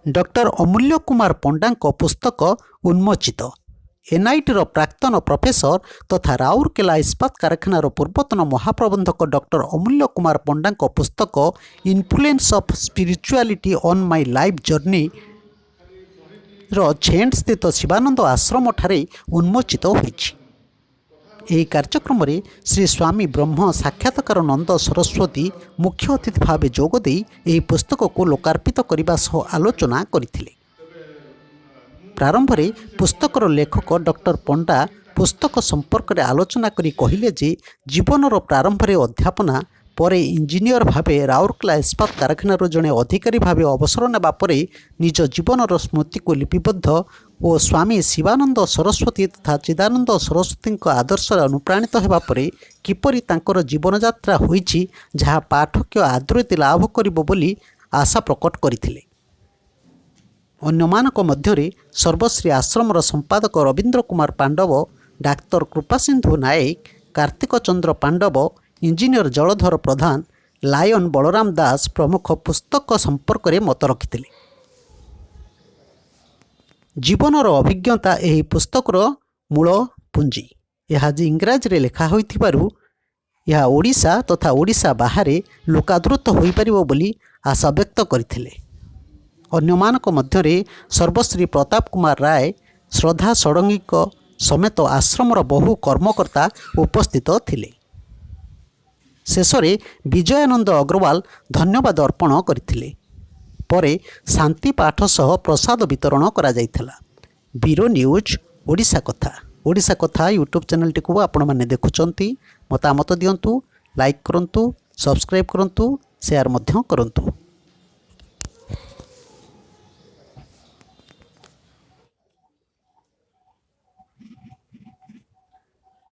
Doctor अमूल्य कुमार पंडा पुस्तक उन्मोचित। NIT प्राक्तन professor तथा राउरकेला इस्पात कारखानार पूर्वतन महाप्रबंधक डॉक्टर अमूल्य कुमार पंडा पुस्तक influence of spirituality on my life journey छेंड स्थित शिवानंद आश्रम ठारे उन्मोचित होईछि। ଏହି କାର୍ଯ୍ୟକ୍ରମରେ ଶ୍ରୀ ସ୍ୱାମୀ ବ୍ରହ୍ମ ସାକ୍ଷାତକାର ନନ୍ଦ ସରସ୍ୱତୀ ମୁଖ୍ୟ ଅତିଥି ଭାବେ ଯୋଗ ଦେଇ ଏହି ପୁସ୍ତକକୁ ଲୋକାର୍ପିତ କରିବା ସହ ଆଲୋଚନା କରିଥିଲେ। ପ୍ରାରମ୍ଭରେ ପୁସ୍ତକର ଲେଖକ ଡକ୍ଟର ପଣ୍ଡା ପୁସ୍ତକ ସମ୍ପର୍କରେ ଆଲୋଚନା କରି କହିଲେ ଯେ ଜୀବନର ପ୍ରାରମ୍ଭରେ ଅଧ୍ୟାପନା ପରେ ଇଞ୍ଜିନିୟର ଭାବେ ରାଉରକେଲା ଇସ୍ପାତ କାରଖାନାରୁ ଜଣେ ଅଧିକାରୀ ଭାବେ ଅବସର ନେବା ପରେ ନିଜ ଜୀବନର ସ୍ମୃତିକୁ ଲିପିବଦ୍ଧ ଓ ସ୍ୱାମୀ ଶିବାନନ୍ଦ ସରସ୍ୱତୀ ତଥା ଚିଦାନନ୍ଦ ସରସ୍ୱତୀଙ୍କ ଆଦର୍ଶରେ ଅନୁପ୍ରାଣିତ ହେବା ପରେ କିପରି ତାଙ୍କର ଜୀବନଯାତ୍ରା ହୋଇଛି ଯାହା ପାଠକ ଆଦୃତି ଲାଭ କରିବ ବୋଲି ଆଶା ପ୍ରକଟ କରିଥିଲେ। ଅନ୍ୟମାନଙ୍କ ମଧ୍ୟରେ ସର୍ବଶ୍ରୀ ଆଶ୍ରମର ସମ୍ପାଦକ ରବୀନ୍ଦ୍ର କୁମାର ପାଣ୍ଡବ, ଡାକ୍ତର କୃପାସିନ୍ଧୁ ନାୟକ, କାର୍ତ୍ତିକ ଚନ୍ଦ୍ର ପାଣ୍ଡବ, इंजीनियर जलधर प्रधान, लायन बलराम दास प्रमुख पुस्तक संपर्क मत रखिथिले। जीवनर अभिज्ञता एही पुस्तकर मूल पुंजी। यह इंग्राजी रे लेखा होइथिबारु यह ओडिशा तथा ओडिशा बाहर लोकादृत होई परिबो बोली आशा व्यक्त करथिले। अन्यमानक मध्यरे सर्वश्री प्रताप कुमार राय, श्रद्धा षडंगीक समेत आश्रमर बहु कर्मकर्ता उपस्थित थिले। शेषरे विजयानंद अग्रवाल धन्यवाद अर्पण करथिले। परे शांति पाठ सह प्रसाद वितरण करा जायथिला। ब्यूरो न्यूज ओडिशा कथा। ओडिशा कथा यूट्यूब चैनल टी को आपण माने देखुचंती, मतामत दियंतु, लाइक करंतु, सब्सक्राइब करंतु, शेयर मध्य करंतु।